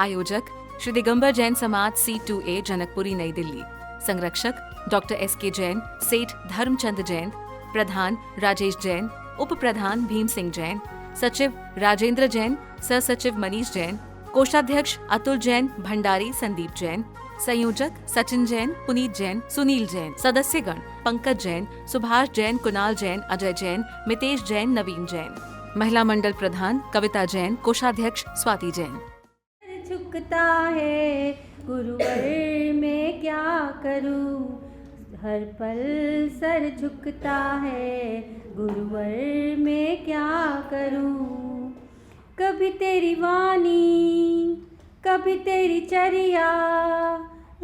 आयोजक श्री दिगंबर जैन समाज C2A जनकपुरी नई दिल्ली। संरक्षक डॉक्टर S.K. जैन, सेठ धर्मचंद जैन, प्रधान राजेश जैन, उप प्रधान भीम सिंह जैन, सचिव राजेंद्र जैन, सह सचिव मनीष जैन, कोषाध्यक्ष अतुल जैन, भंडारी संदीप जैन, संयोजक सचिन जैन, पुनीत जैन, सुनील जैन, सदस्यगण पंकज जैन, सुभाष जैन, कुणाल जैन, अजय जैन, मितेश जैन, नवीन जैन। महिला मंडल प्रधान कविता जैन, कोषाध्यक्ष स्वाति जैन। झुकता है गुरुवर मैं क्या करूं, हर पल सर झुकता है गुरुवर मैं क्या करूं। कभी तेरी वाणी कभी तेरी चर्या,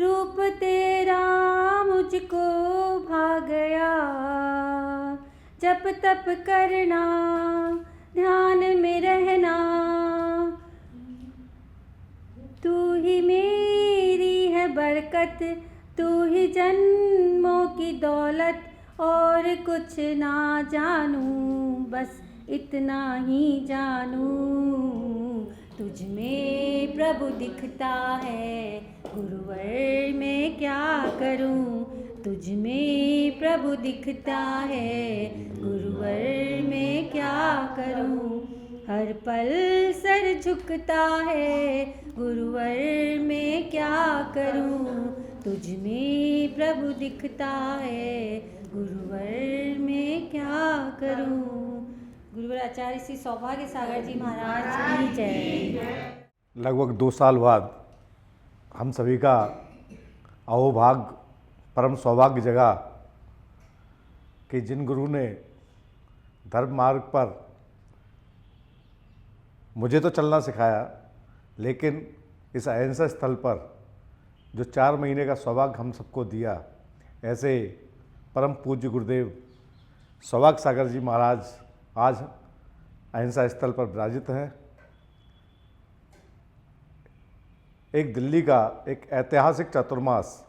रूप तेरा मुझको भा गया। जप तप करना ध्यान में रहना, तू ही मेरी है बरकत, तू ही जन्मों की दौलत। और कुछ ना जानूं बस इतना ही जानूं, तुझ में प्रभु दिखता है गुरुवर मैं क्या करूं। तुझ में प्रभु दिखता है गुरुवर मैं क्या करूं। हर पल सर झुकता है गुरुवर मैं क्या करूं। तुझ में प्रभु दिखता है गुरुवर मैं क्या करूं। गुरुवर आचार्य श्री सौभाग्य सागर जी महाराज की जय। लगभग 2 साल बाद हम सभी का अहोभाग्य परम सौभाग्य जगा कि जिन गुरु ने धर्म मार्ग पर मुझे तो चलना सिखाया, लेकिन इस अहिंसा स्थल पर जो 4 महीने का सौभाग्य हम सबको दिया, ऐसे परम पूज्य गुरुदेव सौभाग्य सागर जी महाराज आज अहिंसा स्थल पर विराजित हैं। एक दिल्ली का एक ऐतिहासिक चातुर्मास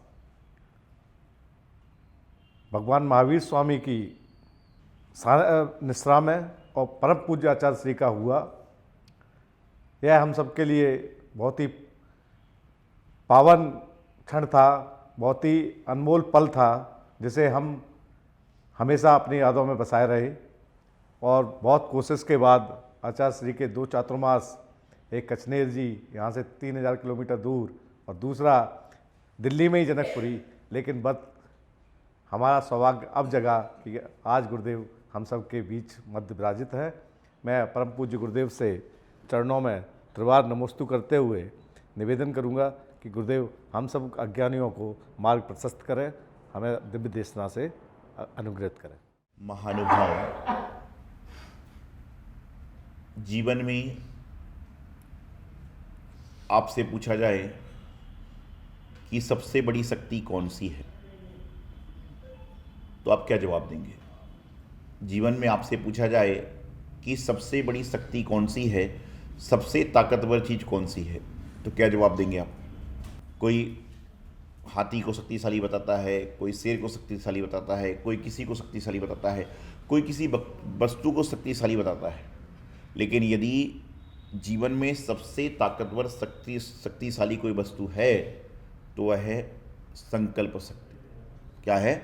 भगवान महावीर स्वामी की निश्रा में और परम पूज्य आचार्य श्री का हुआ। यह हम सबके लिए बहुत ही पावन क्षण था, बहुत ही अनमोल पल था, जिसे हम हमेशा अपनी यादों में बसाए रहे। और बहुत कोशिश के बाद आचार्य श्री के 2 चातुर्मास, एक कचनेर जी यहाँ से 3000 किलोमीटर दूर और दूसरा दिल्ली में ही जनकपुरी, लेकिन बस हमारा सौभाग्य अब जगा कि आज गुरुदेव हम सब के बीच मध्य विराजित है। मैं परम पूज्य गुरुदेव से चरणों में त्रिवार नमोस्तु करते हुए निवेदन करूँगा कि गुरुदेव हम सब अज्ञानियों को मार्ग प्रशस्त करें, हमें दिव्य देशना से अनुग्रहित करें। महानुभाव, जीवन में आपसे पूछा जाए कि सबसे बड़ी शक्ति कौन सी है, तो आप क्या जवाब देंगे? जीवन में आपसे पूछा जाए कि सबसे बड़ी शक्ति कौन सी है, सबसे ताकतवर चीज़ कौन सी है, तो क्या जवाब देंगे आप? कोई हाथी को शक्तिशाली बताता है, कोई शेर को शक्तिशाली बताता है, कोई किसी को शक्तिशाली बताता है, कोई किसी वस्तु को शक्तिशाली बताता है। लेकिन यदि जीवन में सबसे ताकतवर शक्तिशाली कोई वस्तु है तो वह है संकल्प शक्ति। क्या है?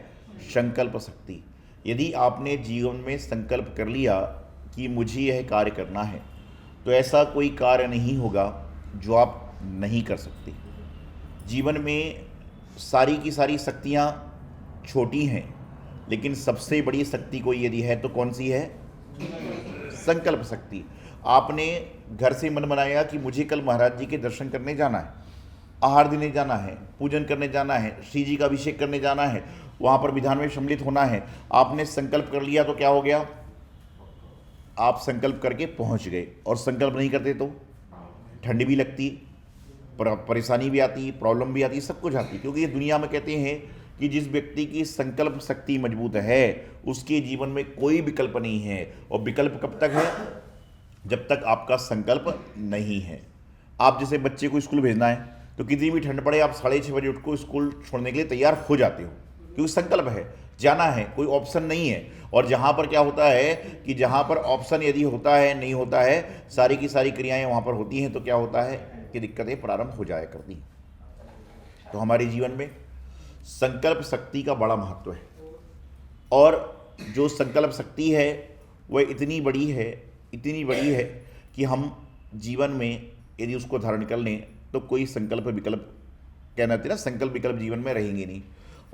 संकल्प शक्ति। यदि आपने जीवन में संकल्प कर लिया कि मुझे यह कार्य करना है, तो ऐसा कोई कार्य नहीं होगा जो आप नहीं कर सकते। जीवन में सारी की सारी शक्तियाँ छोटी हैं, लेकिन सबसे बड़ी शक्ति कोई यदि है तो कौन सी है? संकल्प शक्ति। आपने घर से मन बनाया कि मुझे कल महाराज जी के दर्शन करने जाना है, आहार देने जाना है, पूजन करने जाना है, श्री जी का अभिषेक करने जाना है, वहाँ पर विधान में सम्मिलित होना है। आपने संकल्प कर लिया तो क्या हो गया? आप संकल्प करके पहुँच गए। और संकल्प नहीं करते तो ठंड भी लगती, परेशानी भी आती, प्रॉब्लम भी आती, सब कुछ आती। क्योंकि ये दुनिया में कहते हैं कि जिस व्यक्ति की संकल्प शक्ति मजबूत है उसके जीवन में कोई विकल्प नहीं है। और विकल्प कब तक है? जब तक आपका संकल्प नहीं है। आप जैसे बच्चे को स्कूल भेजना है तो कितनी भी ठंड पड़े आप 6:30 बजे उठ को स्कूल छोड़ने के लिए तैयार हो जाते हो, क्योंकि संकल्प है, जाना है, कोई ऑप्शन नहीं है। और जहाँ पर क्या होता है कि जहाँ पर ऑप्शन यदि होता है, नहीं होता है, सारी की सारी क्रियाएं वहाँ पर होती हैं, तो क्या होता है? कि दिक्कतें प्रारंभ हो जाया करती हैं। तो हमारे जीवन में संकल्प शक्ति का बड़ा महत्व है, और जो संकल्प शक्ति है वह इतनी बड़ी है कि हम जीवन में यदि उसको धारण कर लें तो कोई संकल्प विकल्प, कहना ना, संकल्प विकल्प जीवन में रहेंगे नहीं।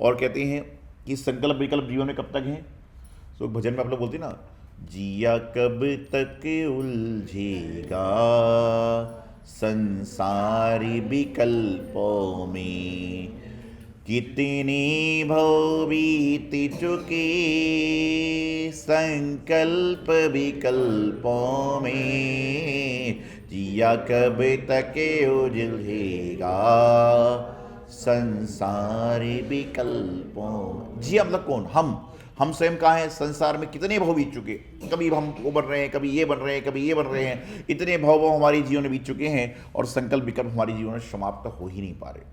और कहते हैं कि संकल्प विकल्प जीवन में कब तक हैं? तो भजन में आप लोग बोलते हैं ना, जिया कब तक उलझेगा संसारी विकल्पों में, कितने भव बीत चुके संकल्प विकल्पों में, जिया कब तक उलझेगा संसारी विकल्पों। जिया मतलब कौन? हम स्वयं कहाँ हैं? संसार में कितने भव बीत चुके, कभी हम वो बन रहे हैं, कभी ये बन रहे हैं, कभी ये बन रहे हैं, इतने भव हमारे जीवन में बीत चुके हैं और संकल्प विकल्प हमारे जीवन में समाप्त हो ही नहीं पा रहे।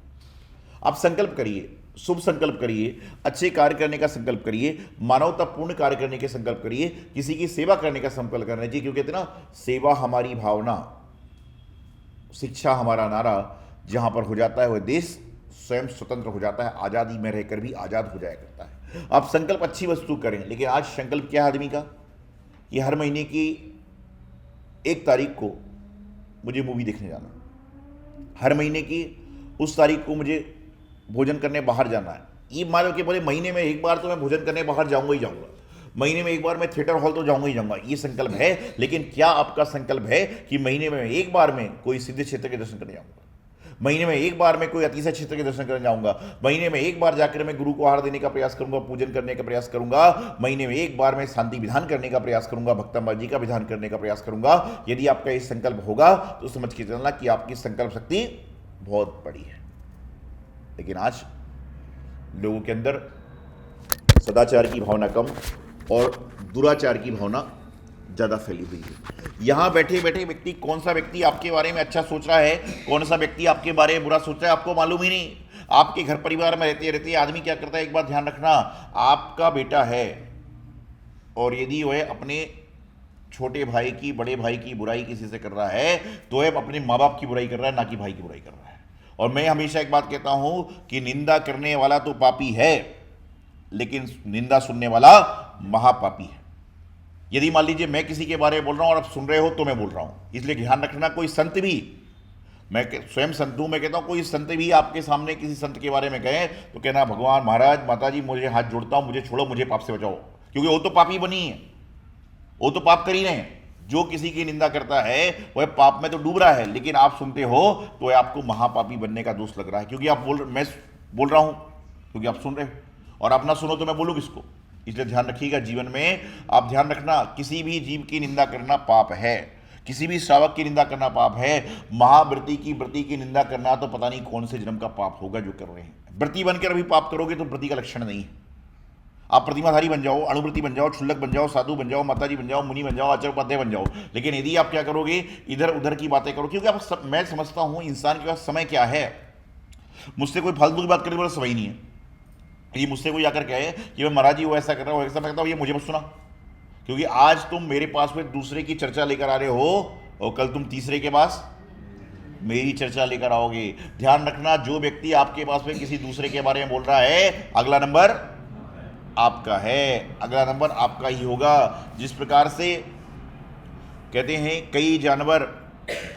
आप संकल्प करिए, शुभ संकल्प करिए, अच्छे कार्य करने का संकल्प करिए, मानवतापूर्ण कार्य करने के संकल्प करिए, किसी की सेवा करने का संकल्प करना चाहिए, क्योंकि कहते हैं ना, सेवा हमारी भावना, शिक्षा हमारा नारा जहां पर हो जाता है वह देश स्वयं स्वतंत्र हो जाता है, आज़ादी में रहकर भी आज़ाद हो जाया करता है। आप संकल्प अच्छी वस्तु करें, लेकिन आज संकल्प क्या है आदमी का कि हर महीने की 1 तारीख को मुझे मूवी देखने जाना, हर महीने की उस तारीख को मुझे भोजन करने बाहर जाना है। ये मान लो कि बोले महीने में 1 बार तो मैं भोजन करने बाहर जाऊंगा ही जाऊंगा, महीने में 1 बार मैं थिएटर हॉल तो जाऊंगा ही जाऊंगा। ये संकल्प है, लेकिन क्या आपका संकल्प है कि महीने में 1 बार में कोई सिद्ध क्षेत्र के दर्शन करने जाऊंगा, महीने में 1 बार में कोई अतिशय क्षेत्र के दर्शन करने जाऊंगा, महीने में 1 बार जाकर मैं गुरु को आहार देने का प्रयास करूंगा, पूजन करने का प्रयास करूंगा, महीने में 1 बार मैं शांति विधान करने का प्रयास करूंगा, भक्तम्बा जी का विधान करने का प्रयास करूंगा। यदि आपका ये संकल्प होगा तो समझ के चलना कि आपकी संकल्प शक्ति बहुत बड़ी है। लेकिन आज लोगों के अंदर सदाचार की भावना कम और दुराचार की भावना ज़्यादा फैली हुई है। यहाँ बैठे बैठे व्यक्ति, कौन सा व्यक्ति आपके बारे में अच्छा सोच रहा है, कौन सा व्यक्ति आपके बारे में बुरा सोच रहा है, आपको मालूम ही नहीं। आपके घर परिवार में रहते रहते आदमी क्या करता है, एक बात ध्यान रखना, आपका बेटा है और यदि वह अपने छोटे भाई की, बड़े भाई की बुराई किसी से कर रहा है तो वह अपने माँ बाप की बुराई कर रहा है, ना कि भाई की बुराई कर रहा है। और मैं हमेशा एक बात कहता हूं कि निंदा करने वाला तो पापी है, लेकिन निंदा सुनने वाला महापापी है। यदि मान लीजिए मैं किसी के बारे में बोल रहा हूं और आप सुन रहे हो तो मैं बोल रहा हूं, इसलिए ध्यान रखना, कोई संत भी, मैं स्वयं संत हूं, मैं कहता हूं कोई संत भी आपके सामने किसी संत के बारे में कहे तो कहना, भगवान महाराज माता जी मुझे हाथ जोड़ता हूं, मुझे छोड़ो, मुझे पाप से बचाओ, क्योंकि वो तो पापी बनी है, वो तो पाप कर ही रहे हैं। जो किसी की निंदा करता है वह पाप में तो डूब रहा है, लेकिन आप सुनते हो तो आपको महापापी बनने का दोष लग रहा है, क्योंकि आप मैं बोल रहा हूं क्योंकि आप सुन रहे हो, और आप ना सुनो तो मैं बोलूं किसको। इसलिए ध्यान रखिएगा, जीवन में आप ध्यान रखना, किसी भी जीव की निंदा करना पाप है, किसी भी श्रावक की निंदा करना पाप है। महाव्रती की व्रती की निंदा करना तो पता नहीं कौन से जन्म का पाप होगा जो कर रहे हैं। व्रती बनकर अभी पाप करोगे तो व्रती का लक्षण नहीं है। आप प्रतिमाधारी बन जाओ, अणुव्रती बन जाओ, क्षुल्लक बन जाओ, साधु बन जाओ, माताजी बन जाओ, मुनि बन जाओ, आचार्योपाध्याय बन जाओ, लेकिन यदि आप क्या करोगे, इधर उधर की बातें करो, क्योंकि मैं समझता हूं इंसान के पास समय क्या है। मुझसे कोई फालतू की बात करने वाला समय ही नहीं है। ये मुझसे कोई आकर कहे कि मैं महाराज जी वो ऐसा कर रहा हूँ, ऐसा मैं कहता हूँ ये मुझे मत सुना, क्योंकि आज तुम मेरे पास में दूसरे की चर्चा लेकर आ रहे हो और कल तुम तीसरे के पास मेरी चर्चा लेकर आओगे। ध्यान रखना, जो व्यक्ति आपके पास में किसी दूसरे के बारे में बोल रहा है, अगला नंबर आपका है, अगला नंबर आपका ही होगा। जिस प्रकार से कहते हैं कई जानवर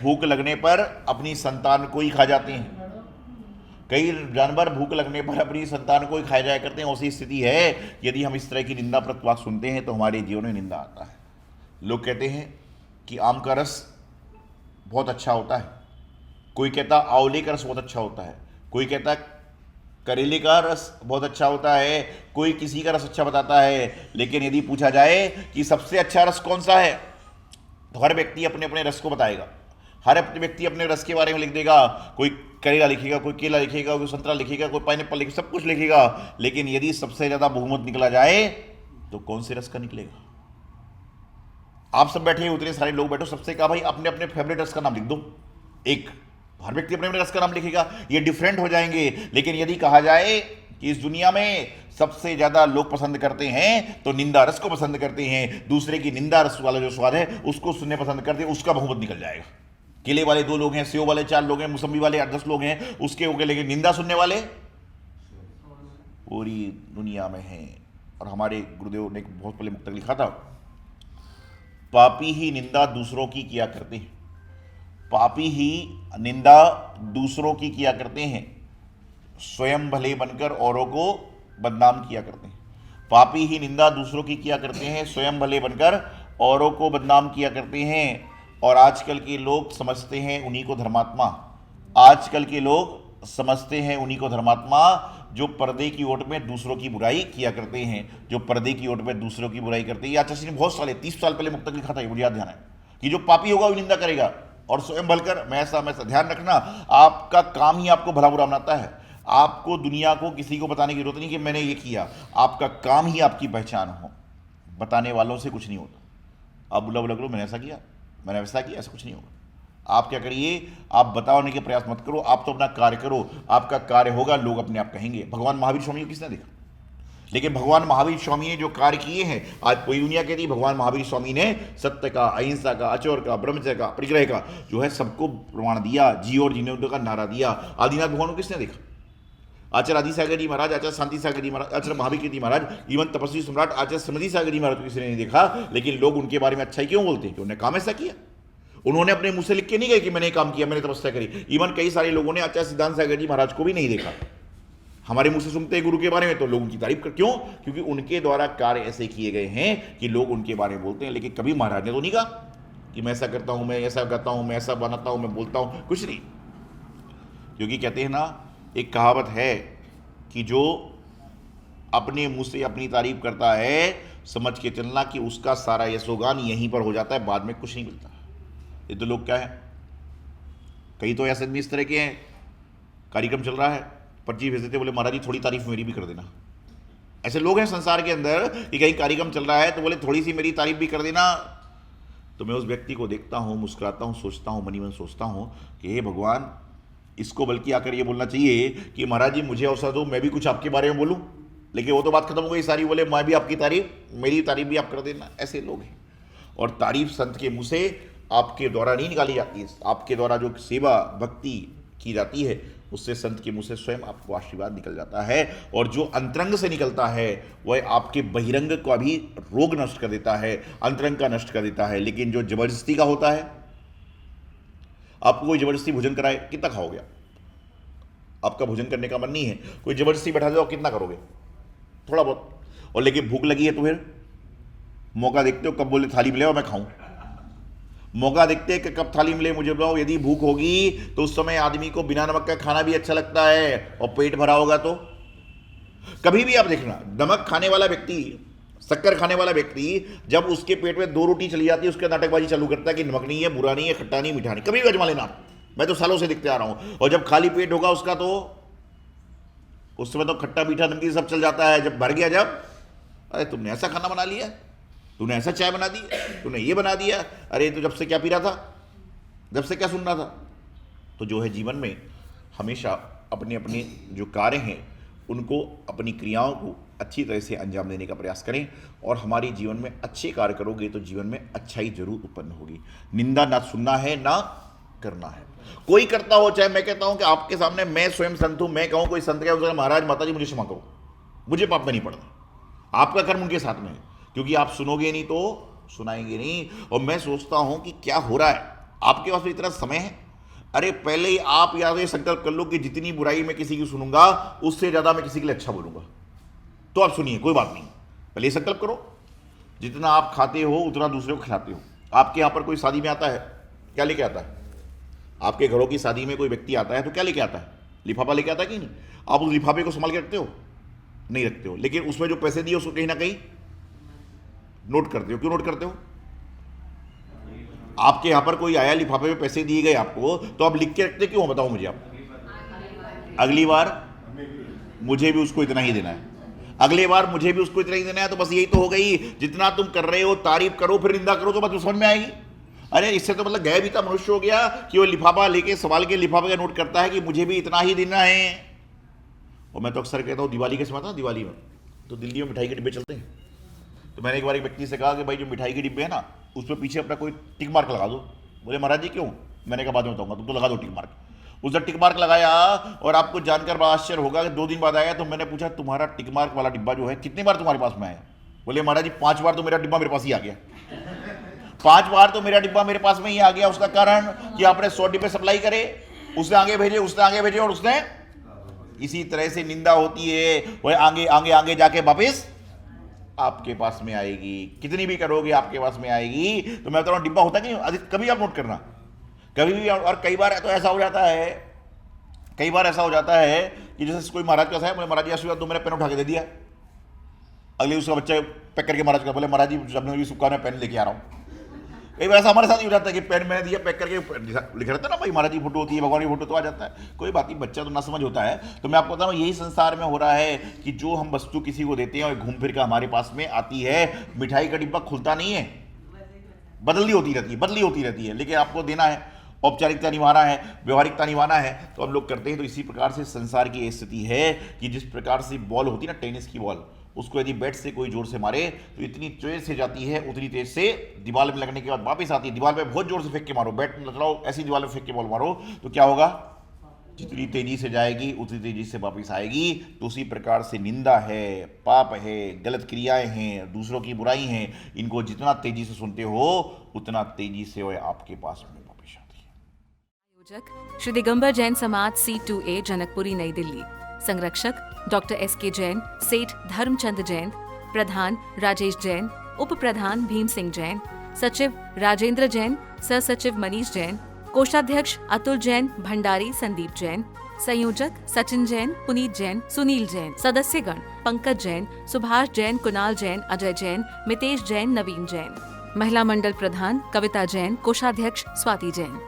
भूख लगने पर अपनी संतान को ही खा जाते हैं, कई जानवर भूख लगने पर अपनी संतान को ही खाया जाया करते हैं, उसी स्थिति है यदि हम इस तरह की निंदाप्रद बात सुनते हैं तो हमारे जीवन में निंदा आता है। लोग कहते हैं कि आम का रस बहुत अच्छा होता है, कोई कहता आंवले का रस बहुत अच्छा होता है, कोई कहता करेले का रस बहुत अच्छा होता है, कोई किसी का रस अच्छा बताता है। लेकिन यदि पूछा जाए कि सबसे अच्छा रस कौन सा है तो हर व्यक्ति अपने अपने रस को बताएगा, हर अपने व्यक्ति अपने रस के बारे में लिख देगा। कोई करेला लिखेगा, कोई केला लिखेगा, कोई संतरा लिखेगा, कोई पाइनएप्पल लिखेगा, सब कुछ लिखेगा। लेकिन यदि सबसे ज्यादा बहुमत निकला जाए तो कौन से रस का निकलेगा? आप सब बैठे, उतने सारे लोग बैठो, सबसे कहा भाई अपने अपने फेवरेट रस का नाम लिख दो। एक हर व्यक्ति अपने अपने रस का नाम लिखेगा, ये डिफरेंट हो जाएंगे। लेकिन यदि कहा जाए कि इस दुनिया में सबसे ज्यादा लोग पसंद करते हैं तो निंदा रस को पसंद करते हैं, दूसरे की निंदा रस वाला जो स्वाद है उसको सुनने पसंद करते हैं, उसका बहुमत निकल जाएगा। केले वाले 2 लोग हैं, सेव वाले 4 लोग हैं, मौसम्बी वाले 8-10 लोग हैं, उसके हो गए, लेकिन निंदा सुनने वाले पूरी दुनिया में हैं। और हमारे गुरुदेव ने बहुत पहले मुक्तक लिखा था, पापी ही निंदा दूसरों की किया करते हैं, पापी ही निंदा दूसरों की किया करते हैं, स्वयं भले बनकर औरों को बदनाम किया करते हैं। पापी ही निंदा दूसरों की किया करते हैं, स्वयं भले बनकर औरों को बदनाम किया करते हैं। और आजकल के लोग समझते हैं उन्हीं को धर्मात्मा, आजकल के लोग समझते हैं उन्हीं को धर्मात्मा जो पर्दे की ओट में दूसरों की बुराई किया करते हैं, जो पर्दे की ओट में दूसरों की बुराई करते हैं। ये आचार्य ने बहुत साले 30 साल पहले मुक्तक लिखा था, ये मुझे याद ध्यान है कि जो पापी होगा वो निंदा करेगा और स्वयं भलकर मैं ऐसा ध्यान रखना, आपका काम ही आपको भला बुरा बनाता है। आपको दुनिया को किसी को बताने की जरूरत नहीं कि मैंने ये किया, आपका काम ही आपकी पहचान हो, बताने वालों से कुछ नहीं होता। आप बुला बुला करो मैंने ऐसा किया, मैंने वैसा किया, ऐसा कुछ नहीं होगा। आप क्या करिए, आप बताने के प्रयास मत करो, आप तो अपना कार्य करो, आपका कार्य होगा, लोग अपने आप कहेंगे। भगवान महावीर स्वामी को किसने देखा, लेकिन भगवान महावीर स्वामी ने जो कार्य किए हैं, आज पूरी दुनिया कहती है भगवान महावीर स्वामी ने सत्य का, अहिंसा का, अचोर का, ब्रह्मचर्य का, परिग्रह का जो है सबको प्रमाण दिया, जी और जीने का नारा दिया। आदिनाथ भगवान को किसने देखा, आचार्य आदि सागर जी महाराज, आचार्य शांति सागर जी महाराज, आचार्य महावीर कीर्ति महाराज, इवन तपस्वी सम्राट आचार्य समधि सागर जी महाराज को किसी ने नहीं देखा। लेकिन लोग उनके बारे में अच्छा ही क्यों बोलते हैं कि उन्होंने काम ऐसा किया, उन्होंने अपने मुंह से लिख के नहीं गए कि मैंने काम किया, मैंने तपस्या करी। इवन कई सारे लोगों ने आचार्य सिद्धांत सागर जी महाराज को भी नहीं देखा। हमारे मुंह से सुनते हैं गुरु के बारे में तो लोग उनकी तारीफ कर, क्यों, क्योंकि उनके द्वारा कार्य ऐसे किए गए हैं कि लोग उनके बारे में बोलते हैं। लेकिन कभी महाराज ने तो नहीं कहा कि मैं ऐसा करता हूं, मैं ऐसा करता हूं, मैं ऐसा बनाता हूं, मैं बोलता हूं, कुछ नहीं। क्योंकि कहते हैं ना, एक कहावत है कि जो अपने मुंह से अपनी तारीफ करता है, समझ के चलना कि उसका सारा यशोगान यहीं पर हो जाता है, बाद में कुछ नहीं मिलता। ये तो लोग क्या है, कई तो ऐसे आदमी इस तरह के हैं, कार्यक्रम चल रहा है, पर्ची भेज देते, बोले महाराज जी थोड़ी तारीफ मेरी भी कर देना। ऐसे लोग हैं संसार के अंदर कि कहीं कार्यक्रम चल रहा है तो बोले थोड़ी सी मेरी तारीफ भी कर देना। तो मैं उस व्यक्ति को देखता हूँ, मुस्कुराता हूँ, सोचता हूँ, मनी मन सोचता हूँ कि हे भगवान, इसको बल्कि आकर ये बोलना चाहिए कि महाराज जी मुझे अवसर दो, मैं भी कुछ आपके बारे में बोलूँ। लेकिन वो तो बात खत्म हो गई सारी, बोले मैं भी आपकी तारीफ, मेरी तारीफ भी आप कर देना। ऐसे लोग हैं। और तारीफ संत के मुंह से आपके द्वारा नहीं निकाली जाती है, आपके द्वारा जो सेवा भक्ति की जाती है उससे संत के मुंह से स्वयं आपको आशीर्वाद निकल जाता है। और जो अंतरंग से निकलता है वह आपके बहिरंग का भी रोग नष्ट कर देता है, अंतरंग का नष्ट कर देता है। लेकिन जो जबरदस्ती का होता है, आपको कोई जबरदस्ती भोजन कराए, कितना खाओगे? आपका भोजन करने का मन नहीं है, कोई जबरदस्ती बैठा जाओ, कितना करोगे? थोड़ा बहुत। और लेकिन भूख लगी है तो फिर मौका देखते हो कब बोले थाली मिले और मैं खाऊं, मौका देखते हैं कि कब थाली मिले मुझे बताओ। यदि भूख होगी तो उस समय आदमी को बिना नमक का खाना भी अच्छा लगता है, और पेट भरा होगा तो कभी भी आप देखना, नमक खाने वाला व्यक्ति, शक्कर खाने वाला व्यक्ति, जब उसके पेट में 2 रोटी चली जाती है उसके नाटकबाजी चालू करता है कि नमक नहीं है, बुरा नहीं है, खट्टा नहीं, मीठा नहीं। कभी भी अजमा लेना, मैं तो सालों से दिखते आ रहा हूं। और जब खाली पेट होगा उसका तो उस समय तो खट्टा मीठा नमकीन सब चल जाता है। जब भर गया, जब अरे तुमने ऐसा खाना बना लिया, तूने ऐसा चाय बना दी, तूने ये बना दिया, अरे तो जब से क्या पी रहा था, जब से क्या सुन रहा था। तो जो है जीवन में हमेशा अपने अपने जो कार्य हैं उनको, अपनी क्रियाओं को अच्छी तरह से अंजाम देने का प्रयास करें। और हमारे जीवन में अच्छे कार्य करोगे तो जीवन में अच्छाई जरूर उत्पन्न होगी। निंदा ना सुनना है ना करना है। कोई करता हो, चाहे मैं कहता हूं कि आपके सामने मैं स्वयं संत हूं, मैं कहूं कोई संत क्या महाराज माता जी मुझे क्षमा करो, मुझे पाप में नहीं पड़ना, आपका कर्म उनके साथ में है, क्योंकि आप सुनोगे नहीं तो सुनाएंगे नहीं। और मैं सोचता हूं कि क्या हो रहा है, आपके पास इतना समय है, अरे पहले ही आप याद ये संकल्प कर लो कि जितनी बुराई मैं किसी की सुनूंगा उससे ज्यादा मैं किसी के लिए अच्छा बोलूंगा। तो आप सुनिए, कोई बात नहीं, पहले संकल्प करो जितना आप खाते हो उतना दूसरे को खिलाते हो। आपके यहां पर कोई शादी में आता है, क्या लेके आता है? आपके घरों की शादी में कोई व्यक्ति आता है तो क्या लेके आता है? लिफाफा लेके आता है कि नहीं? आप उस लिफाफे को संभाल के रखते हो? नहीं रखते हो। लेकिन उसमें जो पैसे दिए उसको कहीं ना कहीं नोट करते हो। क्यों नोट करते हो? आपके यहां पर कोई आया, लिफाफे में पैसे दिए गए आपको, तो आप लिख के रखते क्यों, बताओ मुझे आप? अगली बार मुझे भी उसको इतना ही देना है, अगली बार मुझे भी उसको इतना ही देना है। तो बस यही तो हो गई, जितना तुम कर रहे हो तारीफ करो फिर निंदा करो तो बात समझ में आएगी। अरे इससे तो मतलब गए भी था मनुष्य हो गया कि वो लिफाफा लेके सवाल के लिफाफे का नोट करता है कि मुझे भी इतना ही देना है। और मैं तो अक्सर कहता हूँ, दिवाली के समय था, दिवाली में तो दिल्ली में मिठाई के डिब्बे चलते हैं, तो मैंने एक बार एक व्यक्ति से कहा कि भाई जो मिठाई के डिब्बे है ना, उस पर पीछे अपना कोई टिक मार्क लगा दो। बोले महाराज जी क्यों? मैंने कहा बाद में बताऊंगा, तुम तो लगा दो टिक मार्क। उसने टिक मार्क लगाया और आपको जानकर बड़ा आश्चर्य होगा कि 2 दिन बाद आया तो मैंने पूछा तुम्हारा टिक मार्क वाला डिब्बा जो है कितनी बार तुम्हारे पास में आया? बोले महाराज जी 5 बार तो मेरा डिब्बा मेरे पास ही आ गया। 5 बार तो मेरा डिब्बा मेरे पास में ही आ गया। उसका कारण कि आपने 100 डिब्बे सप्लाई करे, उसने आगे भेजे, उसने आगे भेजे और उसने इसी तरह से निंदा होती है, वह आगे आगे आगे जाके वापिस आपके पास में आएगी। कितनी भी करोगे आपके पास में आएगी। तो मैं बता रहा हूं डिब्बा होता कि नहीं, कभी आप नोट करना कभी भी। और कई बार तो ऐसा हो जाता है, कई बार ऐसा हो जाता है कि जैसे कोई महाराज का है, बोले महाराज जी आशीर्वाद दो, मैंने पेन उठा के दे दिया। अगले उसका बच्चा पैक करके महाराज का, बोले महाराज जी अपने शुभकामनाएं पेन लेके आ रहा हूँ। कई बार ऐसा हमारे साथ ही हो जाता है कि पेन मैंने दिया, पैक करके लिख रहता है ना भाई महाराज जी फोटो होती है, भगवान की फोटो तो आ जाता है। कोई बात नहीं, बच्चा तो ना समझ होता है। तो मैं आपको बता रहा हूँ यही संसार में हो रहा है कि जो हम वस्तु किसी को देते हैं और घूम फिर कर हमारे पास में आती है। मिठाई का डिब्बा खुलता नहीं है, बदली होती रहती है, लेकिन आपको देना है, औपचारिकता निभाना है, व्यवहारिकता निभाना है, तो हम लोग करते हैं। तो इसी प्रकार से संसार की स्थिति है कि जिस प्रकार से बॉल होती है ना, टेनिस की बॉल, उसको यदि बैट से कोई जोर से मारे तो इतनी तेज से जाती है, उतनी तेज से दीवार में लगने के बाद वापस आती है। दीवार पे बहुत जोर से फेंक के मारो, बैट में लगाओ, ऐसी दीवार में फेंक के बॉल मारो तो क्या होगा? जितनी तेजी से जाएगी उतनी तेजी से वापस आएगी। तो उसी प्रकार से निंदा है, पाप है, गलत क्रियाएं हैं, दूसरों की बुराई हैं, इनको जितना तेजी से सुनते हो उतना तेजी से वो आपके पास में वापस आती है। आयोजक श्री दिगंबर जैन समाज C2A जनकपुरी नई दिल्ली। संरक्षक डॉक्टर SK जैन, सेठ धर्मचंद जैन, प्रधान राजेश जैन, उप प्रधान भीम सिंह जैन, सचिव राजेंद्र जैन, सह सचिव मनीष जैन, कोषाध्यक्ष अतुल जैन, भंडारी संदीप जैन, संयोजक सचिन जैन, पुनीत जैन, सुनील जैन, सदस्यगण पंकज जैन, सुभाष जैन, कुणाल जैन, अजय जैन, मितेश जैन, नवीन जैन। महिला मंडल प्रधान कविता जैन, कोषाध्यक्ष स्वाति जैन।